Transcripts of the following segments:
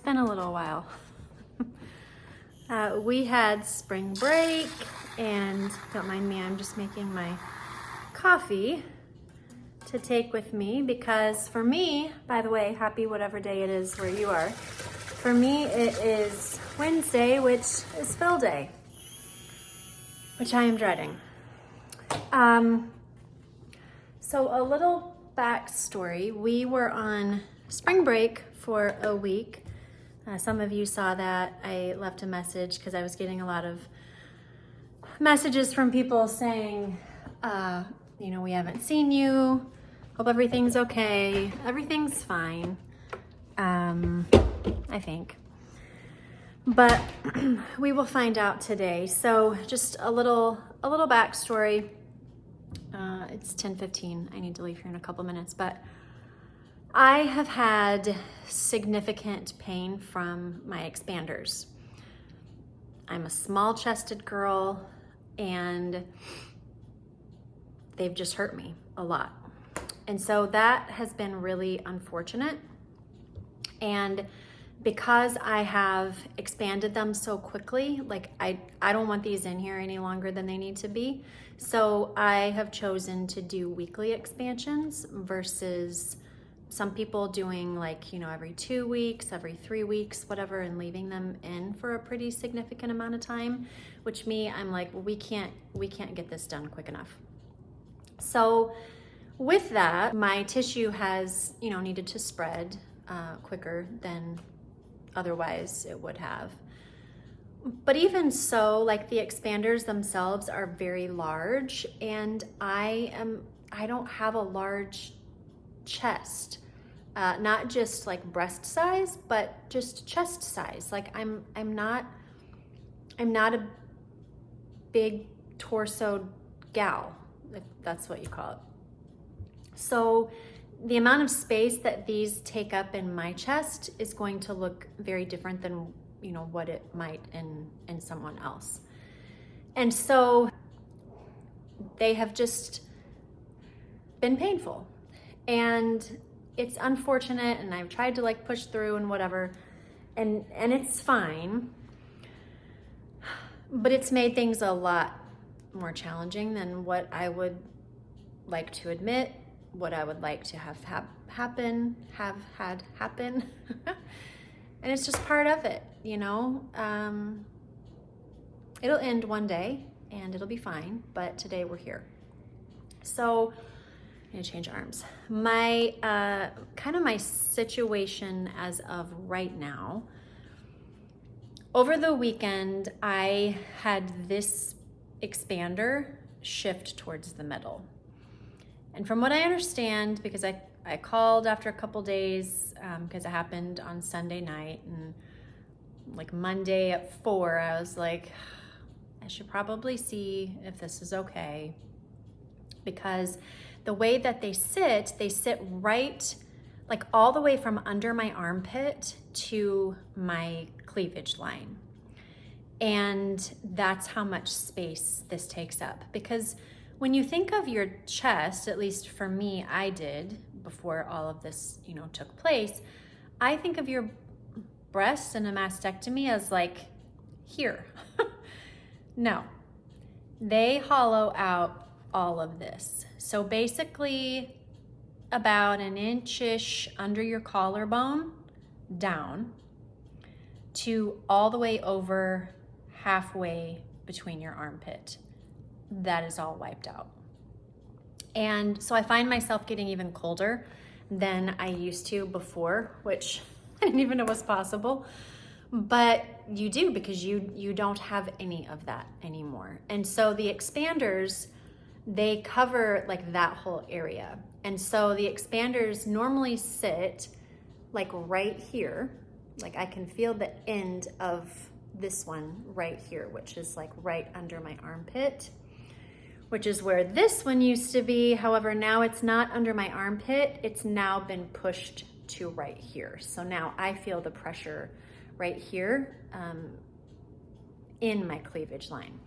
been a little while. We had spring break, and don't mind me, I'm just making my coffee to take with me because for me, by the way, happy whatever day it is where you are. For me, it is Wednesday, which is fill day, which I am dreading. So a little backstory. We were on spring break for a week. Some of you saw that. I left a message because I was getting a lot of messages from people saying, we haven't seen you. Hope everything's okay. Everything's fine, I think. But we will find out today. So just a little backstory. It's 10:15. I need to leave here in a couple minutes, but I have had significant pain from my expanders. I'm a small-chested girl, and they've just hurt me a lot. And so that has been really unfortunate. And because I have expanded them so quickly, like I don't want these in here any longer than they need to be. So I have chosen to do weekly expansions versus some people doing every 2 weeks, every 3 weeks, whatever, and leaving them in for a pretty significant amount of time, which I'm like, well, we can't get this done quick enough. So with that, my tissue has, needed to spread quicker than otherwise it would have. But even so, the expanders themselves are very large, and I don't have a large chest, not just breast size, but just chest size. I'm not a big torso gal, if that's what you call it. So the amount of space that these take up in my chest is going to look very different than what it might in someone else. And so they have just been painful, and it's unfortunate, and I've tried to push through and whatever, and it's fine, but it's made things a lot more challenging than what I would like to admit, what I would like to have had happen. And it's just part of it, It'll end one day and it'll be fine, but today we're here. So I'm gonna change arms. My my situation as of right now, over the weekend, I had this expander shift towards the middle. And from what I understand, because I called after a couple days, because it happened on Sunday night, and Monday at 4, I was like, I should probably see if this is okay, because the way that they sit right, all the way from under my armpit to my cleavage line. And that's how much space this takes up. Because when you think of your chest, at least for me, I did before all of this, took place, I think of your breasts and a mastectomy as here. No, they hollow out all of this. So basically about an inch-ish under your collarbone down to all the way over halfway between your armpit. That is all wiped out. And so I find myself getting even colder than I used to before, which I didn't even know was possible. But you do, because you don't have any of that anymore. And so the expanders, they cover that whole area. And so the expanders normally sit right here. I can feel the end of this one right here, which is right under my armpit, which is where this one used to be. However, now it's not under my armpit. It's now been pushed to right here. So now I feel the pressure right here in my cleavage line,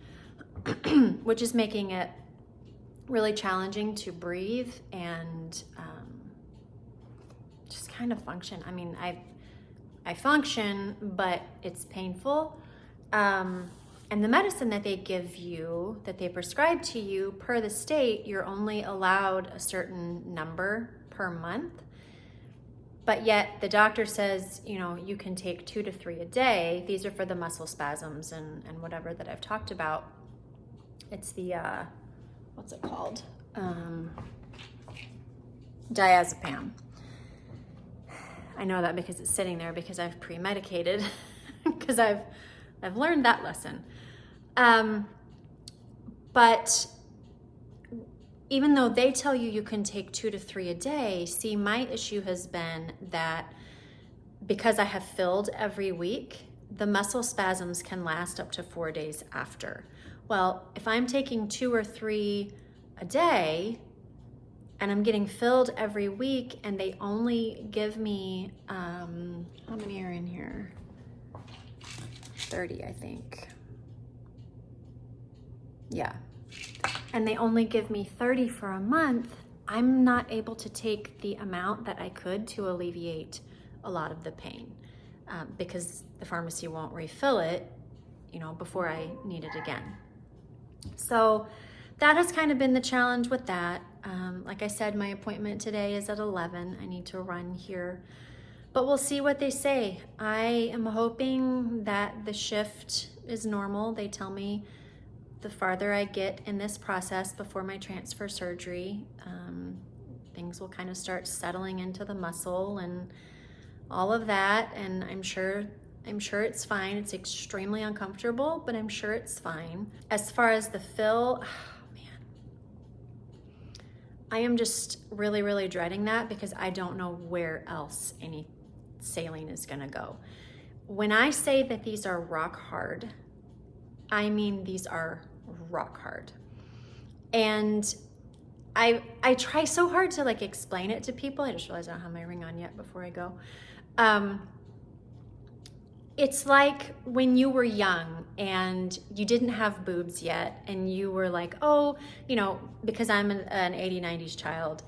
which is making it really challenging to breathe and just kind of function. I mean, I function, but it's painful. And the medicine that they give you, that they prescribe to you, per the state, you're only allowed a certain number per month. But yet the doctor says, you know, you can take 2 to 3 a day. These are for the muscle spasms and whatever that I've talked about. It's the, what's it called? Diazepam. I know that because it's sitting there because I've pre-medicated because I've learned that lesson. But even though they tell you you can take 2 to 3 a day, see, my issue has been that because I have filled every week, the muscle spasms can last up to 4 days after. Well, if I'm taking 2 or 3 a day and I'm getting filled every week and they only give me, how many are in here? 30, I think. Yeah. And they only give me 30 for a month, I'm not able to take the amount that I could to alleviate a lot of the pain because the pharmacy won't refill it, you know, before I need it again. So that has kind of been the challenge with that. Like I said, my appointment today is at 11. I need to run here, but we'll see what they say. I am hoping that the shift is normal. They tell me the farther I get in this process before my transfer surgery, things will kind of start settling into the muscle and all of that. And I'm sure it's fine. It's extremely uncomfortable, but I'm sure it's fine. As far as the fill, oh man, I am just really, really dreading that because I don't know where else any saline is gonna go. When I say that these are rock hard, I mean these are rock hard. And I try so hard to like explain it to people. I just realized I don't have my ring on yet before I go. It's like when you were young and you didn't have boobs yet and you were like, oh, you know, because I'm an 80s, 90s child,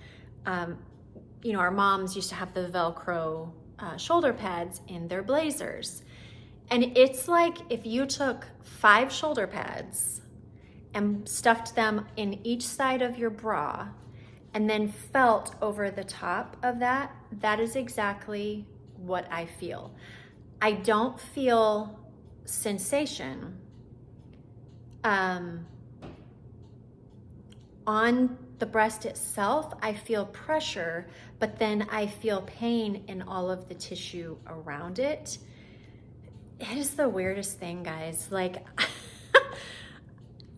you know, our moms used to have the Velcro shoulder pads in their blazers. And it's like if you took 5 shoulder pads and stuffed them in each side of your bra and then felt over the top of that, that is exactly what I feel. I don't feel sensation on the breast itself. I feel pressure, but then I feel pain in all of the tissue around it. It is the weirdest thing, guys. Like,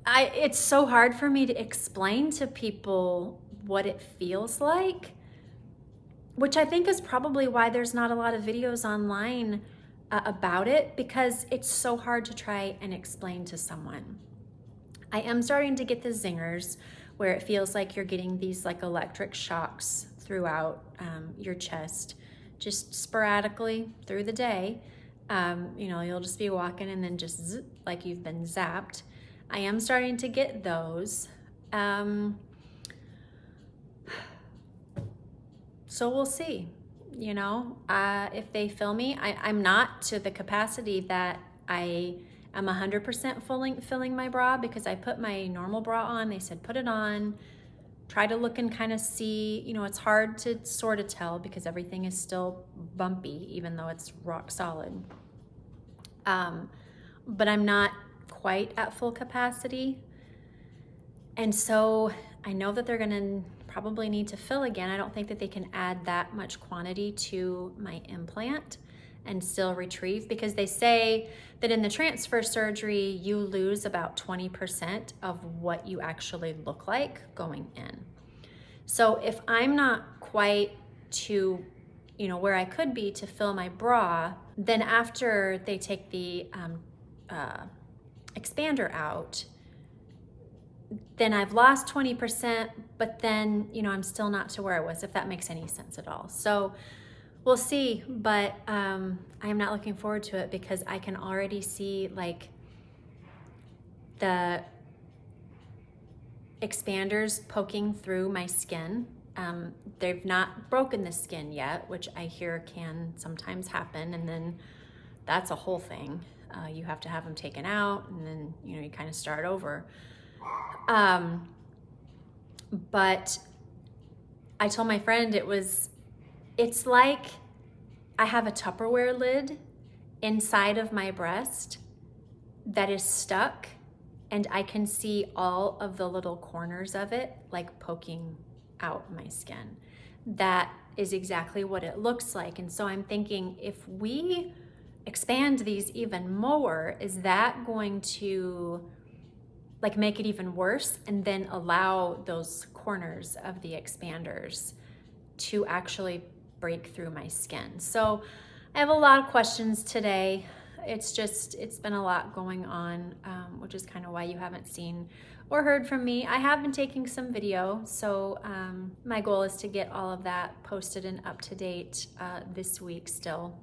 it's so hard for me to explain to people what it feels like, which I think is probably why there's not a lot of videos online about it, because it's so hard to try and explain to someone. I am starting to get the zingers where it feels like you're getting these like electric shocks throughout your chest, just sporadically through the day. You know, you'll just be walking and then just zip, like you've been zapped. I am starting to get those. So we'll see, you know, if they fill me. I'm not to the capacity that I am 100% filling my bra, because I put my normal bra on. They said, put it on, try to look and kind of see, you know, it's hard to sort of tell because everything is still bumpy, even though it's rock solid. But I'm not quite at full capacity. And so I know that they're gonna probably need to fill again. I don't think that they can add that much quantity to my implant and still retrieve, because they say that in the transfer surgery, you lose about 20% of what you actually look like going in. So if I'm not quite to, you know, where I could be to fill my bra, then after they take the expander out, then I've lost 20%, but then, you know, I'm still not to where I was, if that makes any sense at all. So we'll see, but I am not looking forward to it, because I can already see like the expanders poking through my skin They've not broken the skin yet, which I hear can sometimes happen, and then that's a whole thing. You have to have them taken out, and then you kind of start over. But I told my friend it's like I have a Tupperware lid inside of my breast that is stuck, and I can see all of the little corners of it like poking out my skin. That is exactly what it looks like. And so I'm thinking, if we expand these even more, is that going to like make it even worse and then allow those corners of the expanders to actually break through my skin? So I have a lot of questions today. It's been a lot going on, which is kind of why you haven't seen or heard from me. I have been taking some video, so my goal is to get all of that posted and up to date this week still.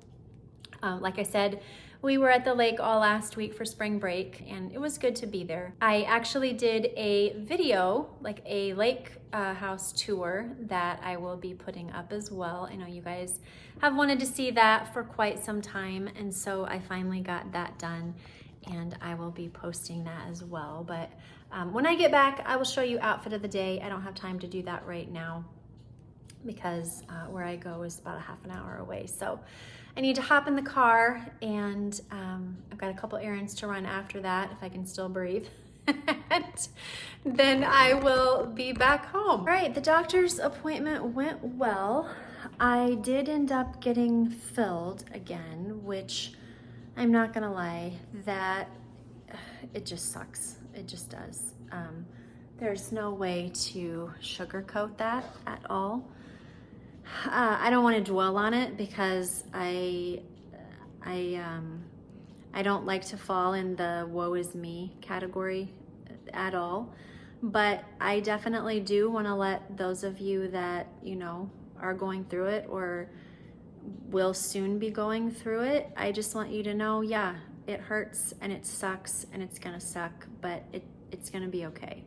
Like I said, we were at the lake all last week for spring break, and it was good to be there. I actually did a video, like a lake house tour, that I will be putting up as well. I know you guys have wanted to see that for quite some time, and so I finally got that done, and I will be posting that as well. But when I get back, I will show you outfit of the day. I don't have time to do that right now because where I go is about a half an hour away. So I need to hop in the car, and I've got a couple errands to run after that, if I can still breathe. And then I will be back home. All right, the doctor's appointment went well. I did end up getting filled again, which I'm not gonna lie, that it just sucks. It just does. There's no way to sugarcoat that at all. I don't want to dwell on it because I don't like to fall in the woe is me category at all, but I definitely do want to let those of you that are going through it or will soon be going through it, I just want you to know, yeah, it hurts and it sucks and it's gonna suck, but it's gonna be okay.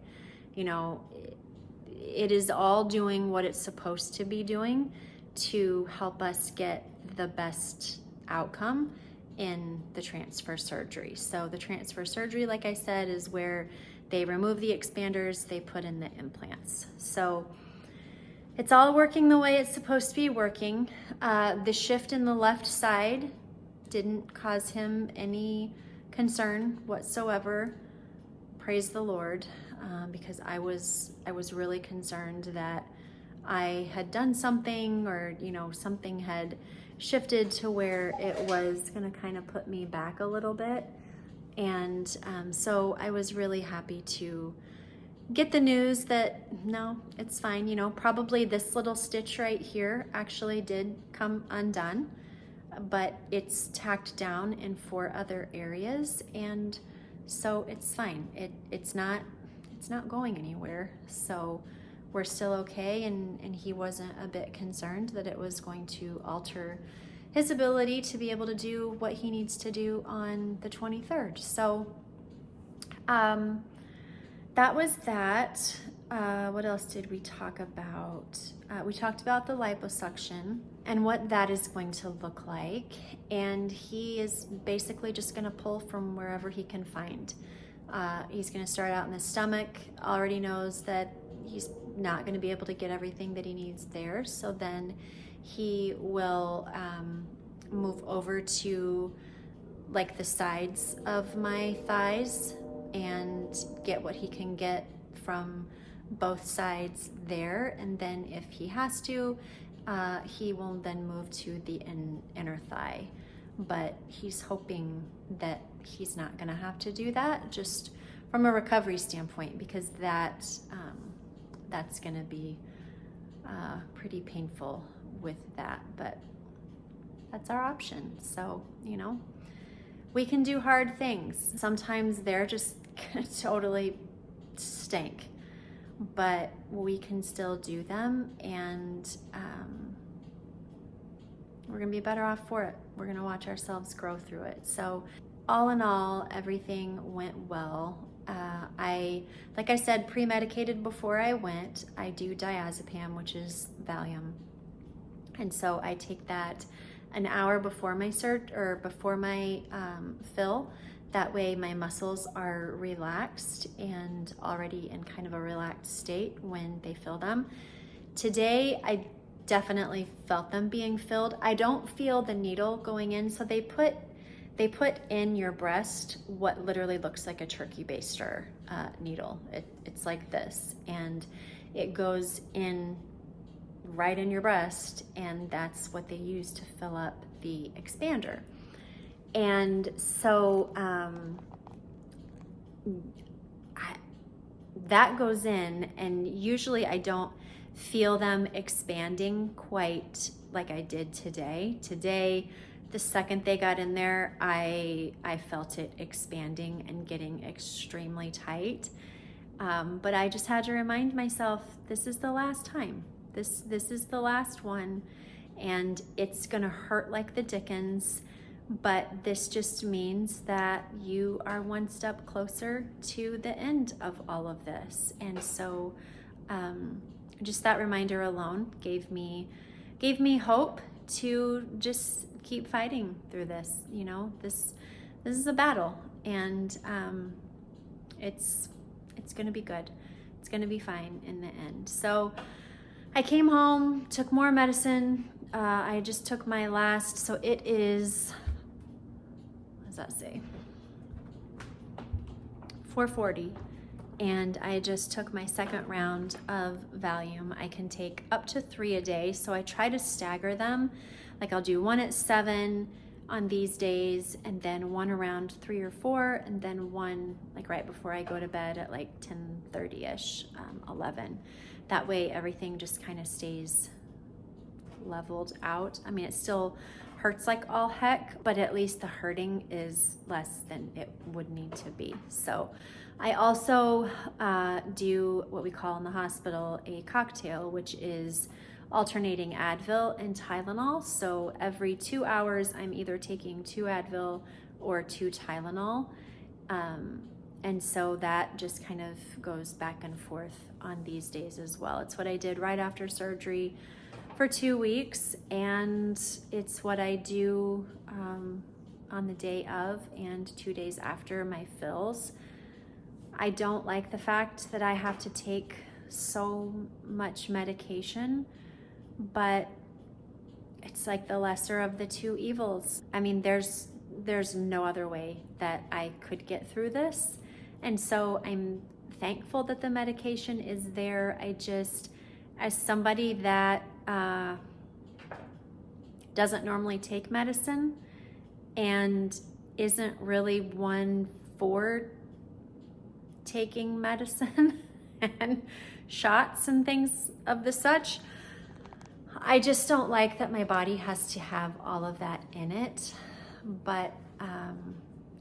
It is all doing what it's supposed to be doing to help us get the best outcome in the transfer surgery. So the transfer surgery, like I said, is where they remove the expanders, they put in the implants. So it's all working the way it's supposed to be working. The shift in the left side didn't cause him any concern whatsoever. Praise the Lord. Because I was really concerned that I had done something, or something had shifted to where it was going to kind of put me back a little bit. And so I was really happy to get the news that no, it's fine. Probably this little stitch right here actually did come undone, but it's tacked down in 4 other areas, and so it's fine. It's not going anywhere, so we're still okay, and he wasn't a bit concerned that it was going to alter his ability to be able to do what he needs to do on the 23rd. So that was that. What else did we talk about? We talked about the liposuction and what that is going to look like, and he is basically just going to pull from wherever he can find. He's going to start out in the stomach. Already knows that he's not going to be able to get everything that he needs there, so then he will move over to like the sides of my thighs and get what he can get from both sides there, and then if he has to, he will then move to the inner thigh. But he's hoping that he's not going to have to do that, just from a recovery standpoint, because that's going to be pretty painful with that. But that's our option. So we can do hard things. Sometimes they're just gonna totally stink, but we can still do them, and we're gonna be better off for it. We're gonna watch ourselves grow through it. So all in all, everything went well. Like I said, pre-medicated before I went. I do diazepam, which is Valium. And so I take that an hour before my fill. That way my muscles are relaxed and already in kind of a relaxed state when they fill them. Today, I definitely felt them being filled. I don't feel the needle going in, so they put in your breast what literally looks like a turkey baster needle. It's like this, and it goes in right in your breast, and that's what they use to fill up the expander. And so that goes in, and usually I don't feel them expanding quite like I did today. Today, the second they got in there, I felt it expanding and getting extremely tight. But I just had to remind myself, this is the last time. This is the last one, and it's gonna hurt like the dickens, but this just means that you are one step closer to the end of all of this. And so just that reminder alone gave me hope to just keep fighting through this. You know, this is a battle, and it's gonna be good. It's gonna be fine in the end. So I came home, took more medicine. I just took my last, so it is, what does that say? 440. And I just took my second round of Valium. I can take up to 3 a day, so I try to stagger them. Like I'll do one at 7 on these days, and then one around 3 or 4, and then one like right before I go to bed at like 10:30ish, 11. That way everything just kind of stays leveled out. I mean, it still hurts like all heck, but at least the hurting is less than it would need to be. So I also do what we call in the hospital a cocktail, which is alternating Advil and Tylenol. So every 2 hours, I'm either taking 2 Advil or 2 Tylenol. And so that just kind of goes back and forth on these days as well. It's what I did right after surgery for 2 weeks, and it's what I do on the day of and 2 days after my fills. I don't like the fact that I have to take so much medication, but it's like the lesser of the two evils. I mean, there's no other way that I could get through this. And so I'm thankful that the medication is there. I just, as somebody that doesn't normally take medicine and isn't really one for taking medicine and shots and things of the such, I just don't like that my body has to have all of that in it. But,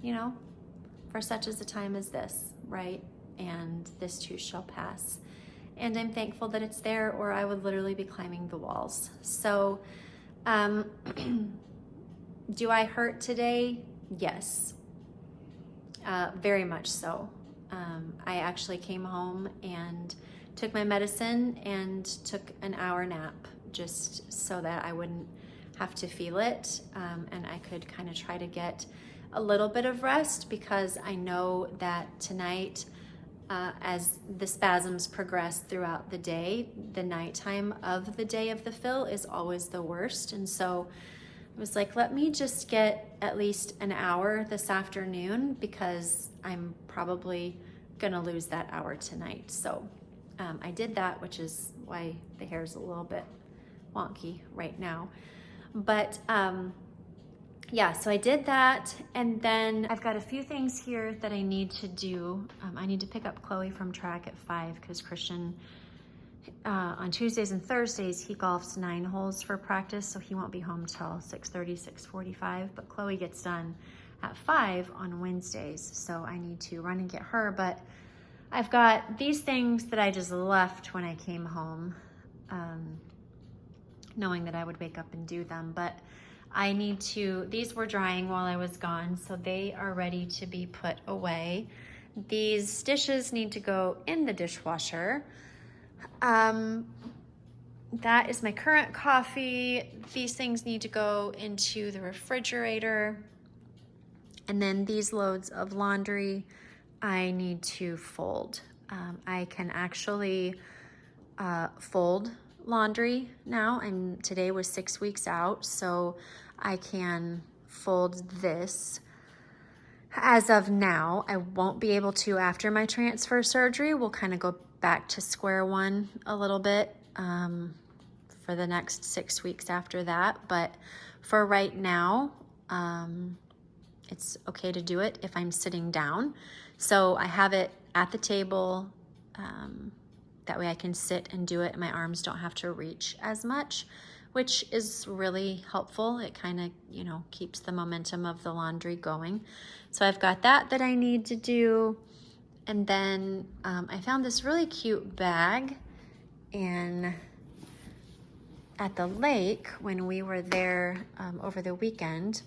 you know, for such as a time as this, right? And this too shall pass. And I'm thankful that it's there, or I would literally be climbing the walls. So, do I hurt today? Yes, very much so. I actually came home and took my medicine and took an hour nap just so that I wouldn't have to feel it, and I could kind of try to get a little bit of rest, because I know that tonight, as the spasms progress throughout the day, the nighttime of the day of the fill is always the worst. And so I was like, let me just get at least an hour this afternoon, because I'm probably gonna lose that hour tonight. So I did that, which is why the hair's a little bit wonky right now. But yeah, so I did that, and then I've got a few things here that I need to do. I need to pick up Chloe from track at 5, because Christian, on Tuesdays and Thursdays, he golfs 9 holes for practice, so he won't be home till 6:30, 6:45, but Chloe gets done at 5 on Wednesdays, so I need to run and get her. But I've got these things that I just left when I came home, knowing that I would wake up and do them, but I need to, these were drying while I was gone, so they are ready to be put away. These dishes need to go in the dishwasher. That is my current coffee. These things need to go into the refrigerator. And then these loads of laundry I need to fold. I can actually fold laundry now. Today was 6 weeks out, so I can fold this. As of now, I won't be able to after my transfer surgery. We'll kind of go back to square one a little bit for the next 6 weeks after that. But for right now, it's okay to do it if I'm sitting down. So I have it at the table. That way I can sit and do it and my arms don't have to reach as much, which is really helpful. It kind of, keeps the momentum of the laundry going. So I've got that I need to do. And then I found this really cute bag at the lake when we were there over the weekend,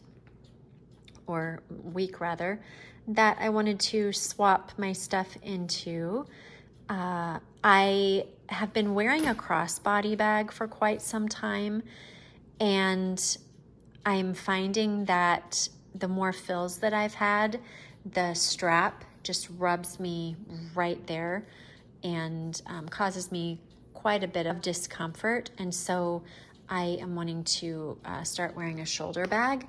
or week rather, that I wanted to swap my stuff into. I have been wearing a crossbody bag for quite some time, and I'm finding that the more fills that I've had, the strap just rubs me right there and causes me quite a bit of discomfort. And so I am wanting to start wearing a shoulder bag.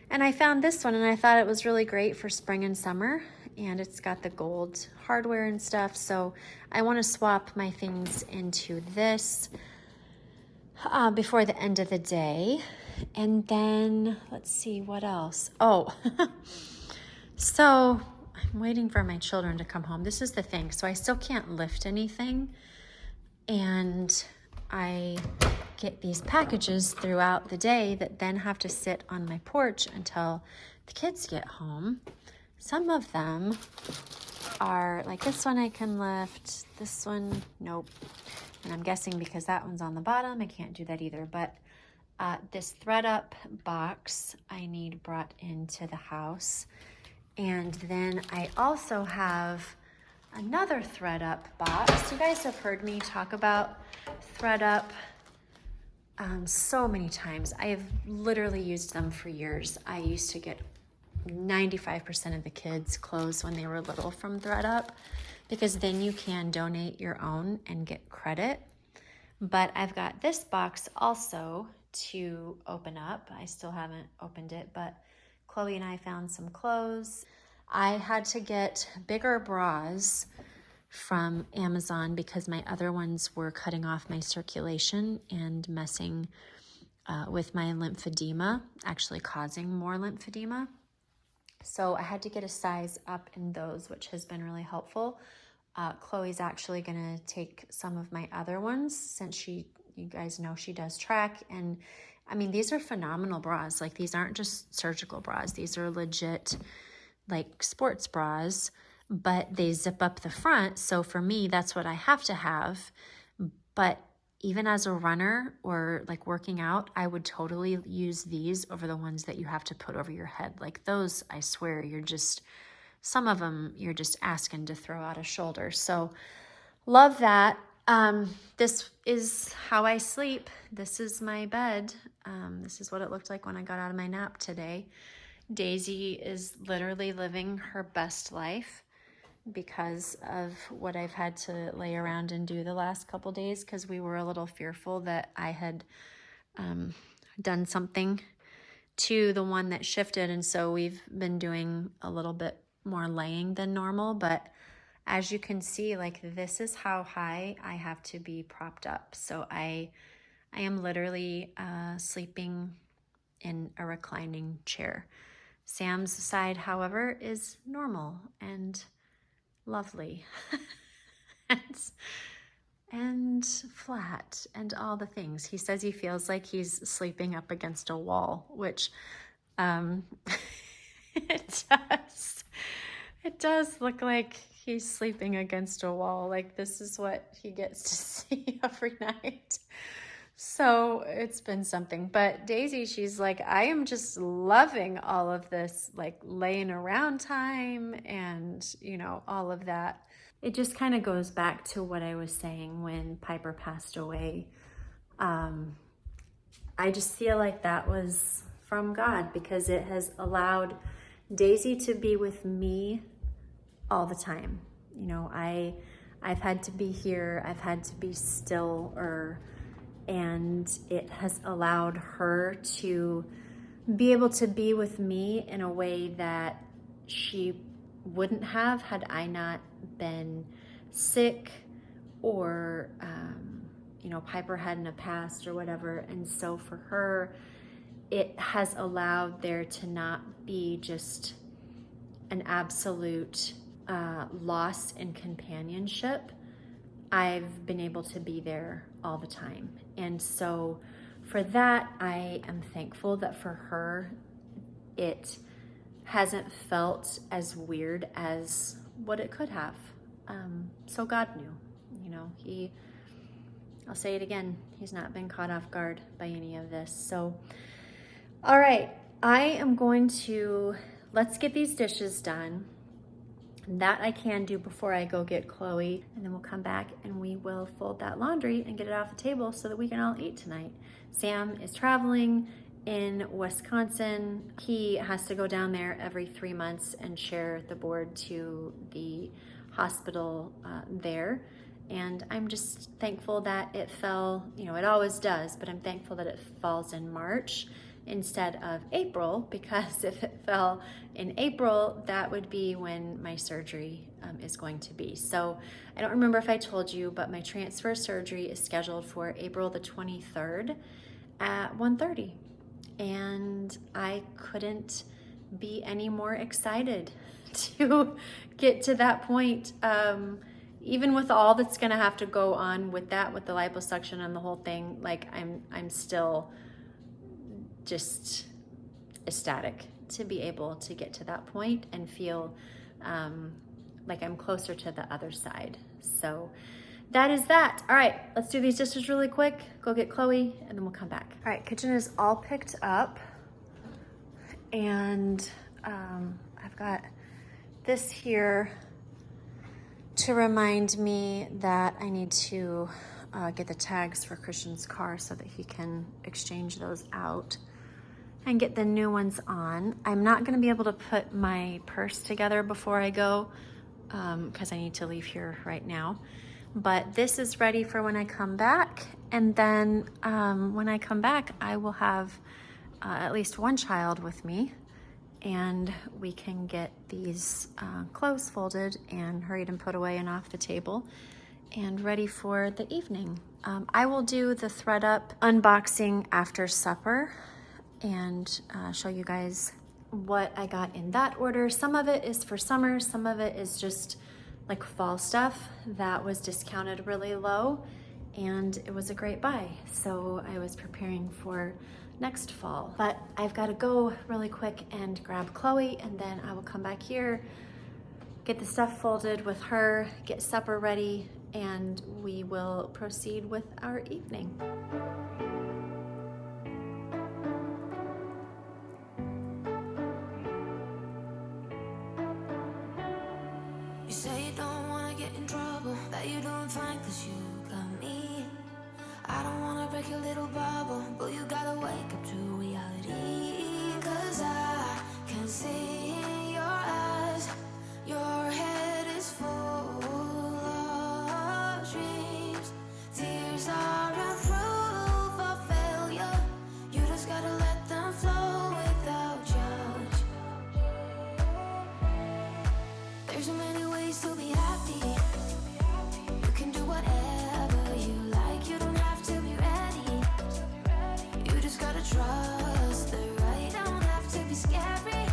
And I found this one and I thought it was really great for spring and summer, and it's got the gold hardware and stuff. So I want to swap my things into this before the end of the day. And then let's see what else. Oh, so I'm waiting for my children to come home. This is the thing. So I still can't lift anything. And I get these packages throughout the day that then have to sit on my porch until the kids get home. Some of them are like this one I can lift, this one, nope. And I'm guessing because that one's on the bottom, I can't do that either. But this Threadup box I need brought into the house. And then I also have another Threadup box. You guys have heard me talk about Threadup so many times. I have literally used them for years. I used to get 95% of the kids' clothes when they were little from Threadup, because then you can donate your own and get credit. But I've got this box also to open up. I still haven't opened it, but Chloe and I found some clothes. I had to get bigger bras from Amazon because my other ones were cutting off my circulation and messing with my lymphedema, actually causing more lymphedema. So I had to get a size up in those, which has been really helpful. Chloe's actually going to take some of my other ones since you guys know she does track. And I mean, these are phenomenal bras. Like, these aren't just surgical bras. These are legit, like, sports bras, but they zip up the front. So for me, that's what I have to have. But even as a runner or like working out, I would totally use these over the ones that you have to put over your head. Like those, I swear, some of them you're just asking to throw out a shoulder. So love that. This is how I sleep. This is my bed. This is what it looked like when I got out of my nap today. Daisy is literally living her best life because of what I've had to lay around and do the last couple days, because we were a little fearful that I had done something to the one that shifted, and so we've been doing a little bit more laying than normal. But as you can see, like, this is how high I have to be propped up. So I am literally sleeping in a reclining chair. Sam's side, however, is normal and lovely and flat and all the things. He says he feels like he's sleeping up against a wall, which it does look like he's sleeping against a wall. Like, this is what he gets to see every night. So it's been something. But Daisy, she's like, I am just loving all of this, like laying around time and, all of that. It just kind of goes back to what I was saying when Piper passed away. I just feel like that was from God because it has allowed Daisy to be with me all the time. I've had to be here, I've had to be still, and it has allowed her to be able to be with me in a way that she wouldn't have had I not been sick or Piper hadn't have passed or whatever. And so for her, it has allowed there to not be just an absolute loss in companionship. I've been able to be there all the time. And so for that, I am thankful that for her, it hasn't felt as weird as what it could have. So God knew, I'll say it again, he's not been caught off guard by any of this. So, all right, I am going to, let's get these dishes done. That I can do before I go get Chloe, and then we'll come back and we will fold that laundry and get it off the table so that we can all eat tonight. Sam is traveling in Wisconsin. He has to go down there every 3 months and share the board to the hospital there. And I'm just thankful that it fell, it always does, but I'm thankful that it falls in March instead of April, because if it fell in April, that would be when my surgery is going to be. So I don't remember if I told you, but my transfer surgery is scheduled for April the 23rd at 1:30. And I couldn't be any more excited to get to that point. Even with all that's gonna have to go on with that, with the liposuction and the whole thing, like I'm still just ecstatic to be able to get to that point and feel like I'm closer to the other side. So that is that. All right, let's do these dishes really quick, go get Chloe, and then we'll come back. All right, kitchen is all picked up, and I've got this here to remind me that I need to get the tags for Christian's car so that he can exchange those out and get the new ones on. I'm not gonna be able to put my purse together before I go because I need to leave here right now. But this is ready for when I come back. And then when I come back, I will have at least one child with me, and we can get these clothes folded and hurried and put away and off the table and ready for the evening. I will do the Threadup unboxing after supper and show you guys what I got in that order. Some of it is for summer, some of it is just like fall stuff that was discounted really low, and it was a great buy. So I was preparing for next fall. But I've got to go really quick and grab Chloe, and then I will come back here, get the stuff folded with her, get supper ready, and we will proceed with our evening. You say you don't wanna get in trouble, that you're doing fine 'cause you got me. I don't wanna break your little bubble, but you gotta wake up to reality. 'Cause I can see in your eyes, your head is full of dreams. Tears are a proof of failure, you just gotta let them flow without judge. There's so many ways to be happy, you can do whatever you like, you don't have to be ready, you just gotta trust the right, don't have to be scary.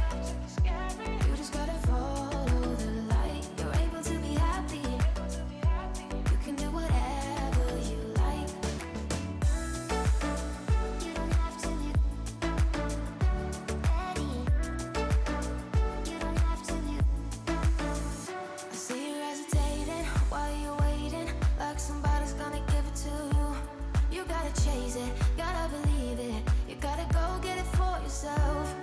you gotta chase it, gotta believe it. You gotta go get it for yourself.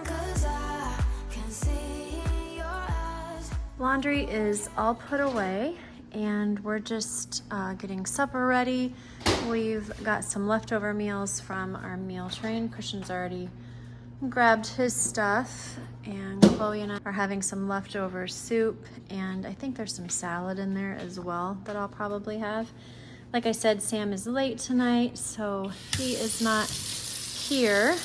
'Cause I can see in your eyes. Laundry is all put away and we're just getting supper ready. We've got some leftover meals from our meal train. Christian's already grabbed his stuff, and Chloe and I are having some leftover soup, and I think there's some salad in there as well that I'll probably have. Like I said, Sam is late tonight, so he is not here.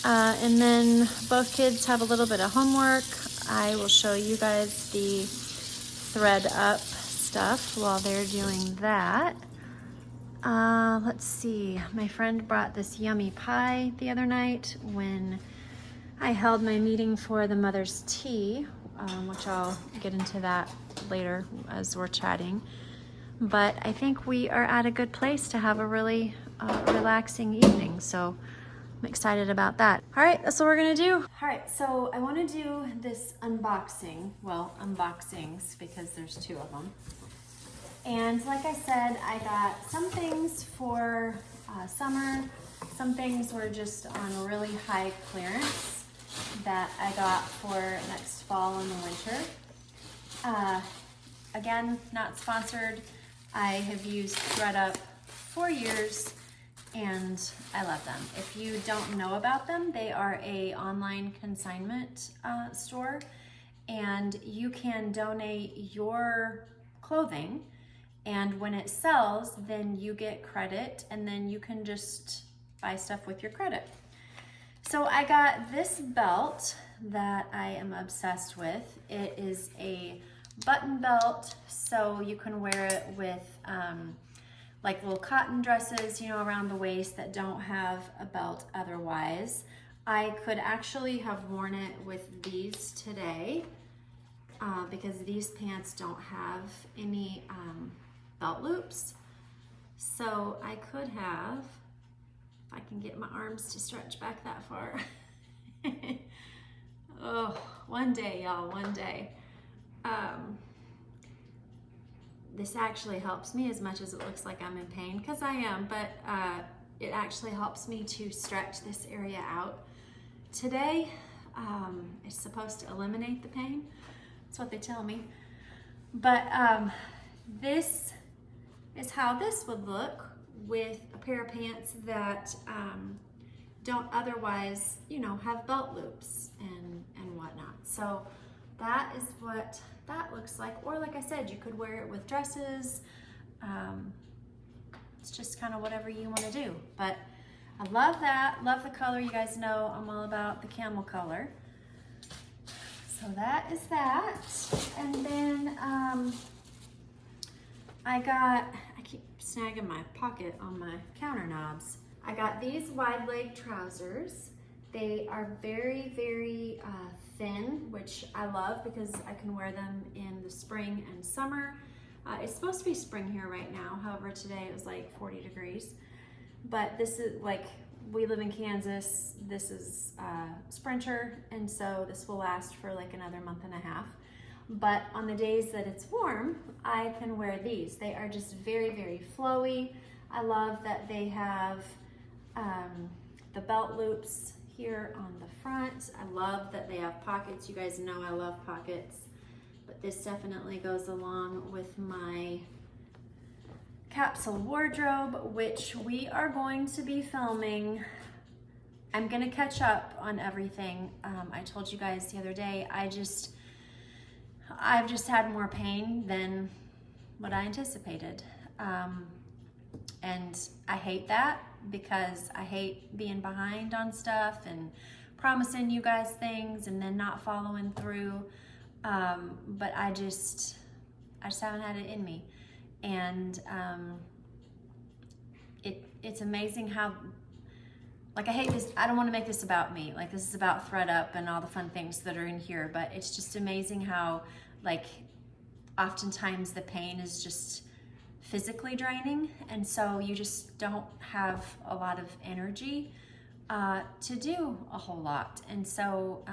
And then both kids have a little bit of homework. I will show you guys the Threadup stuff while they're doing that. Let's see, my friend brought this yummy pie the other night when I held my meeting for the mother's tea, which I'll get into that later as we're chatting. But I think we are at a good place to have a really relaxing evening, so I'm excited about that. All right, that's what we're gonna do. All right, so I wanna do this unboxing, well, unboxings, because there's two of them. And like I said, I got some things for summer, some things were just on really high clearance that I got for next fall and the winter. Again, not sponsored. I have used Threadup for years and I love them. If you don't know about them, they are a online consignment store, and you can donate your clothing, and when it sells, then you get credit, and then you can just buy stuff with your credit. So I got this belt that I am obsessed with. It is a button belt, so you can wear it with like little cotton dresses, you know, around the waist that don't have a belt otherwise. I could actually have worn it with these today because these pants don't have any belt loops. So I could have, if I can get my arms to stretch back that far. Oh, one day, y'all, one day. This actually helps me as much as it looks like I'm in pain, because I am, but it actually helps me to stretch this area out. Today, it's supposed to eliminate the pain. That's what they tell me. But this is how this would look with a pair of pants that don't otherwise, you know, have belt loops and whatnot. So that is what that looks like. Or like I said, you could wear it with dresses. It's just kind of whatever you want to do. But I love that. Love the color. You guys know I'm all about the camel color. So that is that. And then I keep snagging my pocket on my counter knobs. I got these wide leg trousers. They are very, very thin, which I love because I can wear them in the spring and summer. It's supposed to be spring here right now. However, today it was like 40 degrees. But this is like, we live in Kansas. This is Sprinter, and so this will last for like another month and a half. But on the days that it's warm, I can wear these. They are just very, very flowy. I love that they have the belt loops here on the front. I love that they have pockets. You guys know I love pockets, but this definitely goes along with my capsule wardrobe, which we are going to be filming. I'm gonna catch up on everything. I told you guys the other day, I've just had more pain than what I anticipated. And I hate that because I hate being behind on stuff and promising you guys things and then not following through. But I just haven't had it in me. And it's amazing how, like, I hate this, I don't want to make this about me. Like, this is about Threadup and all the fun things that are in here, but it's just amazing how, like, oftentimes the pain is just physically draining, and so you just don't have a lot of energy to do a whole lot. And so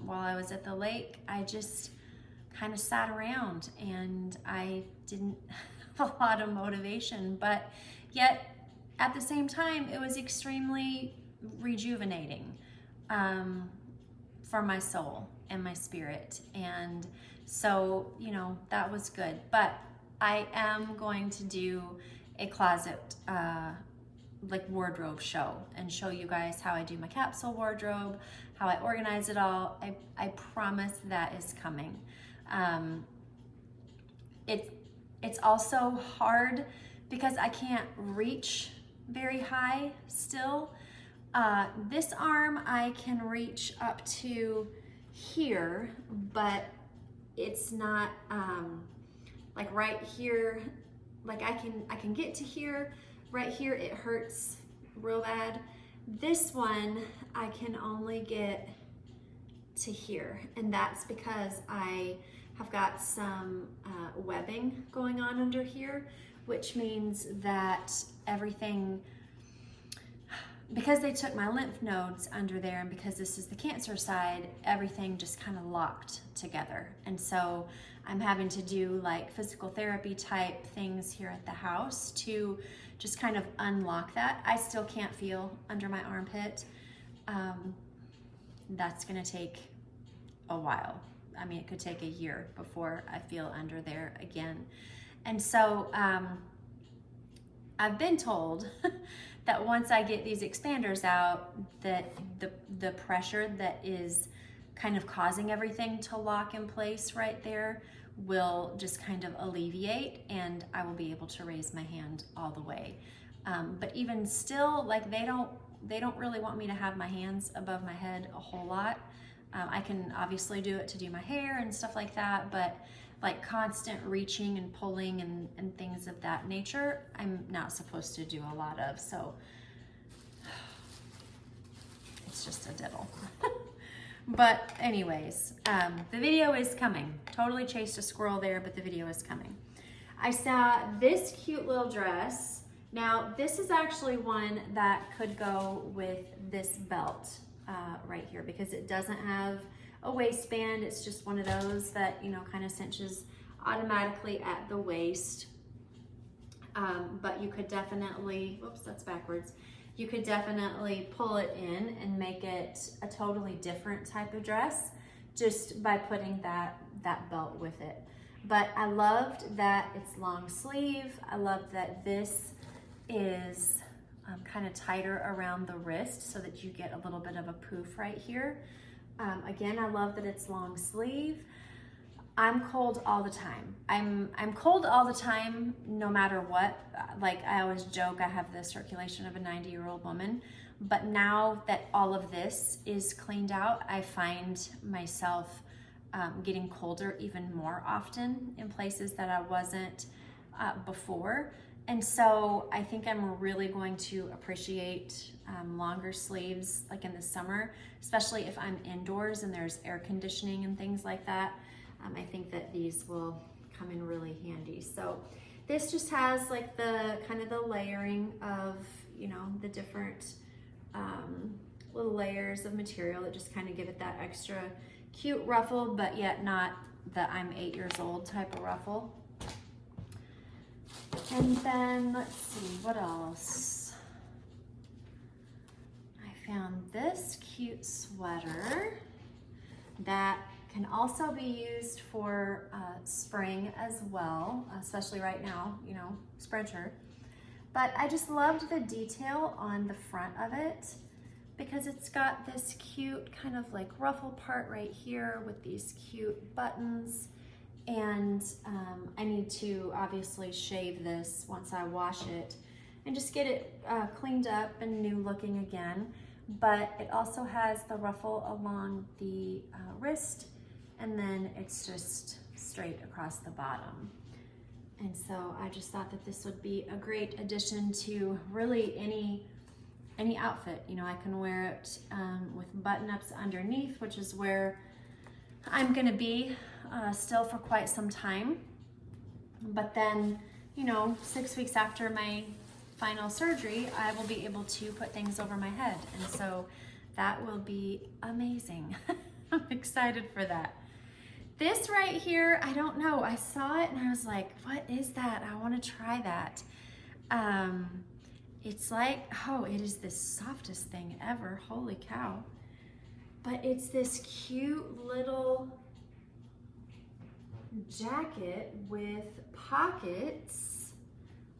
while I was at the lake, I just kind of sat around and I didn't have a lot of motivation, but yet at the same time, it was extremely rejuvenating for my soul and my spirit. And so, you know, that was good. But I am going to do a closet like wardrobe show and show you guys how I do my capsule wardrobe, how I organize it all. I promise that is coming. It's also hard because I can't reach very high still. This arm I can reach up to here, but it's not like right here. Like I can get to here. Right here it hurts real bad. This one I can only get to here, and that's because I have got some webbing going on under here, which means that everything, because they took my lymph nodes under there, and because this is the cancer side, everything just kind of locked together. And so I'm having to do like physical therapy type things here at the house to just kind of unlock that. I still can't feel under my armpit. That's gonna take a while. I mean, it could take a year before I feel under there again. And so I've been told that once I get these expanders out, that the pressure that is kind of causing everything to lock in place right there will just kind of alleviate, and I will be able to raise my hand all the way. But even still, like they don't really want me to have my hands above my head a whole lot. I can obviously do it to do my hair and stuff like that, but like constant reaching and pulling and things of that nature, I'm not supposed to do a lot of, so it's just a diddle. But anyways, the video is coming. Totally chased a squirrel there, but the video is coming. I saw this cute little dress. Now, this is actually one that could go with this belt right here, because it doesn't have a waistband. It's just one of those that, you know, kind of cinches automatically at the waist. But you could definitely, whoops, that's backwards. You could definitely pull it in and make it a totally different type of dress just by putting that belt with it. But I loved that it's long sleeve. I love that this is kind of tighter around the wrist so that you get a little bit of a poof right here. Again, I love that it's long sleeve. I'm cold all the time. I'm cold all the time, no matter what. Like I always joke, I have the circulation of a 90-year-old woman. But now that all of this is cleaned out, I find myself getting colder even more often in places that I wasn't before. And so I think I'm really going to appreciate longer sleeves like in the summer, especially if I'm indoors and there's air conditioning and things like that. I think that these will come in really handy. So this just has like the kind of the layering of, you know, the different little layers of material that just kind of give it that extra cute ruffle, but yet not the I'm 8 years old type of ruffle. And then let's see, what else? I found this cute sweater that can also be used for spring as well, especially right now, you know, sprinter. But I just loved the detail on the front of it because it's got this cute kind of like ruffle part right here with these cute buttons. And I need to obviously shave this once I wash it and just get it cleaned up and new looking again. But it also has the ruffle along the wrist, and then it's just straight across the bottom. And so I just thought that this would be a great addition to really any outfit. You know, I can wear it with button-ups underneath, which is where I'm gonna be still for quite some time. But then, you know, 6 weeks after my final surgery, I will be able to put things over my head. And so that will be amazing. I'm excited for that. This right here, I don't know. I saw it and I was like, what is that? I want to try that. It's like, oh, it is the softest thing ever. Holy cow. But it's this cute little jacket with pockets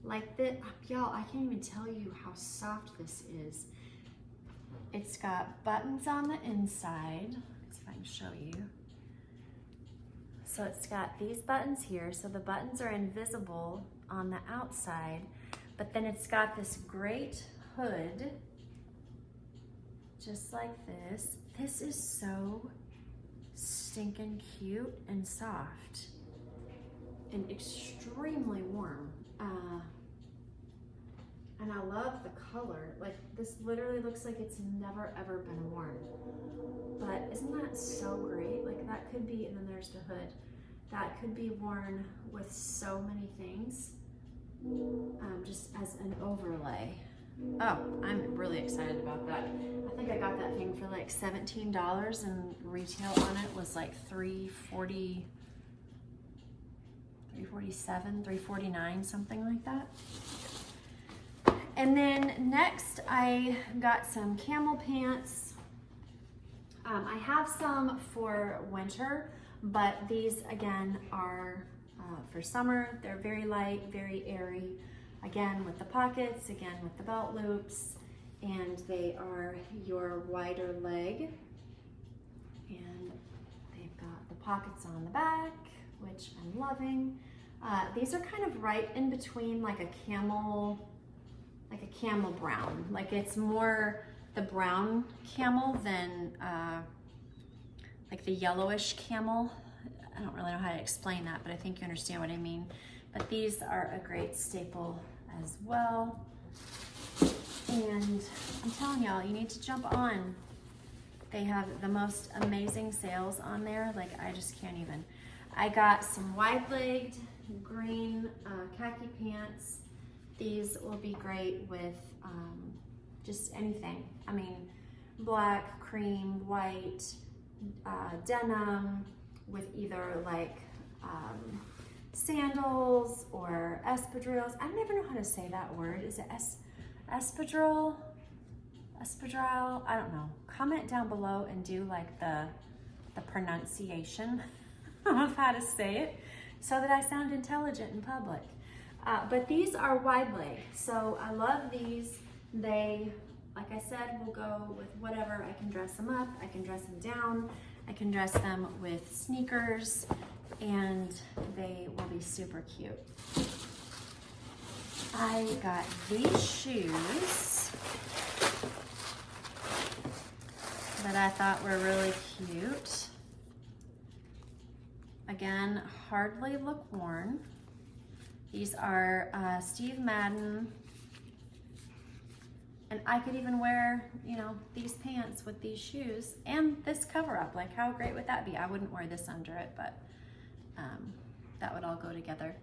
like that. Y'all, I can't even tell you how soft this is. It's got buttons on the inside. Let's see if I can show you. So it's got these buttons here. So the buttons are invisible on the outside, but then it's got this great hood, just like this. This is so stinking cute and soft and extremely warm. And I love the color. Like, this literally looks like it's never ever been worn. But isn't that so great? Like, that could be, and then there's the hood. That could be worn with so many things, just as an overlay. Oh, I'm really excited about that. I think I got that thing for like $17, and retail on it was like $3.40, $3.47, $3.49, something like that. And then next I got some camel pants. I have some for winter, but these again are for summer. They're very light, very airy. Again with the pockets, again with the belt loops, and they are your wider leg. And they've got the pockets on the back, which I'm loving. These are kind of right in between like a camel brown. Like, it's more the brown camel than like the yellowish camel. I don't really know how to explain that, but I think you understand what I mean. But these are a great staple as well. And I'm telling y'all, you need to jump on. They have the most amazing sales on there. Like, I just can't even. I got some wide-legged green khaki pants. These will be great with just anything. I mean, black, cream, white, denim, with either like sandals or espadrilles. I never know how to say that word. Is it espadrille? Espadrille? I don't know. Comment down below and do like the pronunciation of how to say it so that I sound intelligent in public. But these are wide leg, so I love these. They, like I said, will go with whatever. I can dress them up, I can dress them down, I can dress them with sneakers, and they will be super cute. I got these shoes that I thought were really cute. Again, hardly look worn. These are Steve Madden, and I could even wear, you know, these pants with these shoes and this cover up. Like, how great would that be? I wouldn't wear this under it, but that would all go together.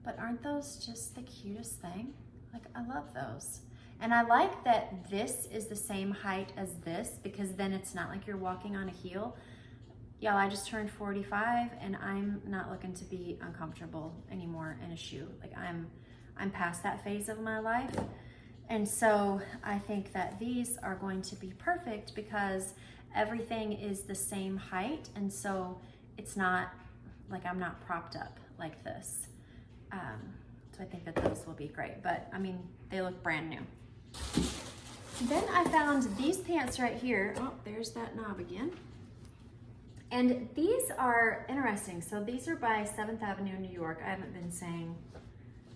But aren't those just the cutest thing? Like, I love those. And I like that this is the same height as this, because then it's not like you're walking on a heel. Y'all, I just turned 45 and I'm not looking to be uncomfortable anymore in a shoe. Like, I'm past that phase of my life. And so I think that these are going to be perfect because everything is the same height. And so it's not like I'm not propped up like this. So I think that those will be great, but I mean, they look brand new. Then I found these pants right here. Oh, there's that knob again. And these are interesting. So these are by 7th Avenue, New York. I haven't been saying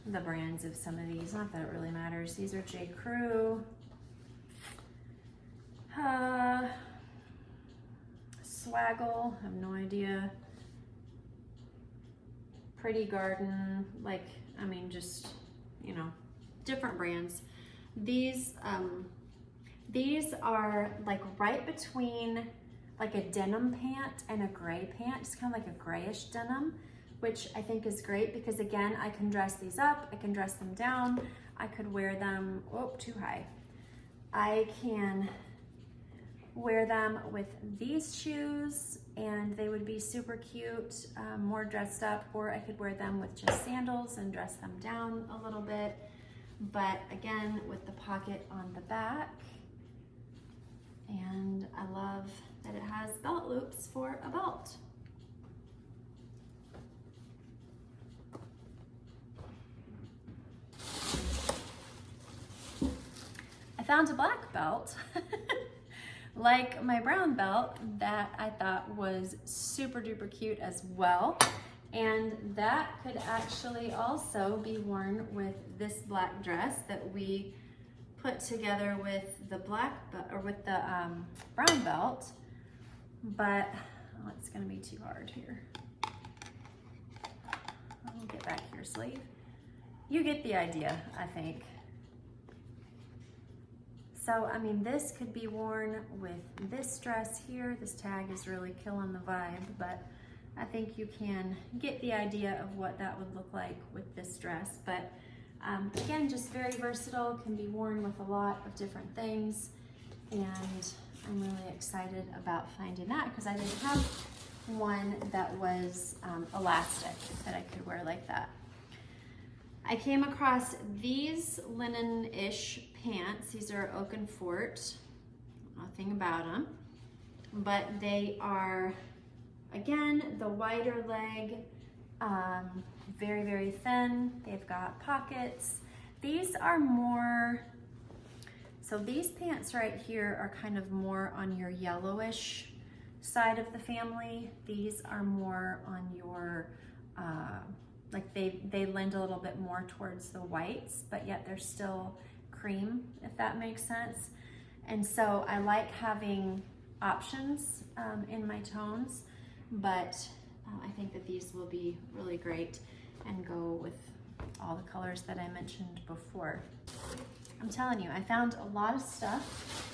the brands of some of these. Not that it really matters. These are J. Crew. Swaggle. I have no idea. Pretty Garden. Like, I mean, just, you know, different brands. These are like right between like a denim pant and a gray pant. It's kind of like a grayish denim, which I think is great because, again, I can dress these up, I can dress them down, I could wear them, oh, too high. I can wear them with these shoes and they would be super cute, more dressed up, or I could wear them with just sandals and dress them down a little bit. but again, with the pocket on the back. And I love that it has belt loops for a belt. I found a black belt, like my brown belt, that I thought was super duper cute as well. And that could actually also be worn with this black dress that we put together with the brown belt, but oh, it's gonna be too hard here. I'll get back your sleeve. You get the idea, I think. So, I mean, this could be worn with this dress here. This tag is really killing the vibe, but I think you can get the idea of what that would look like with this dress. But again, just very versatile, can be worn with a lot of different things. And I'm really excited about finding that because I didn't have one that was elastic that I could wear like that. I came across these linen-ish pants. These are Oakenfort, nothing about them, but they are, again, the wider leg, very, very thin. They've got pockets. These are more, so these pants right here are kind of more on your yellowish side of the family. These are more on your, like they lend a little bit more towards the whites, but yet they're still cream, if that makes sense. And so I like having options in my tones, but I think that these will be really great and go with all the colors that I mentioned before. I'm telling you, I found a lot of stuff.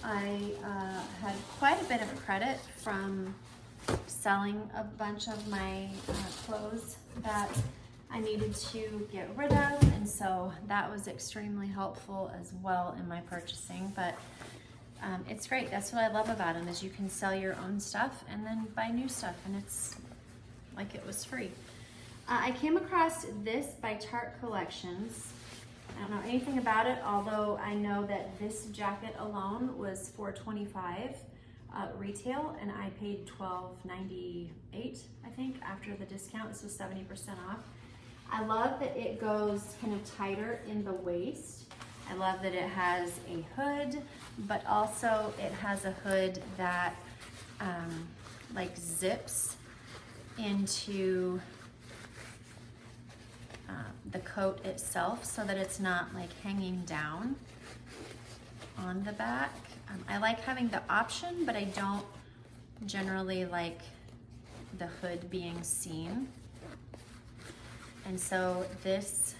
I had quite a bit of credit from selling a bunch of my clothes that I needed to get rid of, and so that was extremely helpful as well in my purchasing. But it's great. That's what I love about them, is you can sell your own stuff and then buy new stuff, and it's like it was free. I came across this by Tarte Collections. I don't know anything about it, although I know that this jacket alone was $4.25 retail, and I paid $12.98, I think, after the discount. This was 70% off. I love that it goes kind of tighter in the waist. I love that it has a hood, but also it has a hood that like zips into the coat itself so that it's not like hanging down on the back. I like having the option, but I don't generally like the hood being seen. And so this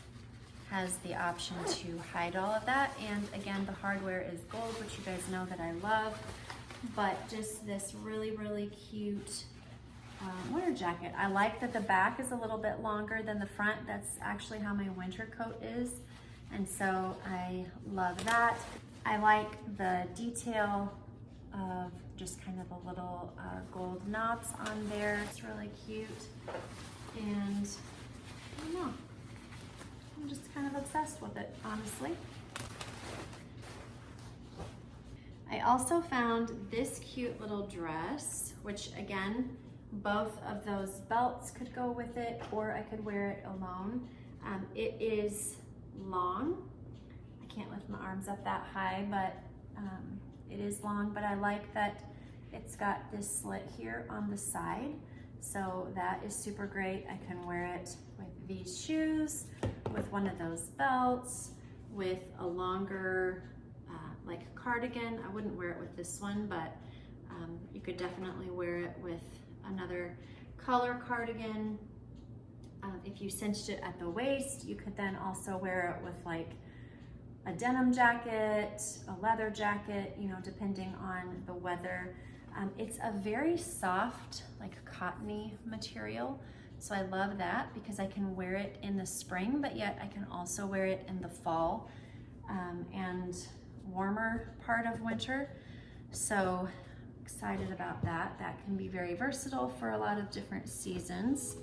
has the option to hide all of that. And again, the hardware is gold, which you guys know that I love, but just this really, really cute winter jacket. I like that the back is a little bit longer than the front. That's actually how my winter coat is. And so I love that. I like the detail of just kind of a little gold knobs on there. It's really cute. And I don't know, I'm just kind of obsessed with it, honestly. I also found this cute little dress, which again, both of those belts could go with it, or I could wear it alone. It is long. I can't lift my arms up that high, but it is long, but I like that it's got this slit here on the side. So that is super great. I can wear it with these shoes, with one of those belts, with a longer like cardigan. I wouldn't wear it with this one, but you could definitely wear it with another color cardigan. If you cinched it at the waist, you could then also wear it with like a denim jacket, a leather jacket, you know, depending on the weather. It's a very soft, like cottony material. So I love that because I can wear it in the spring, but yet I can also wear it in the fall and warmer part of winter. So excited about that. That can be very versatile for a lot of different seasons.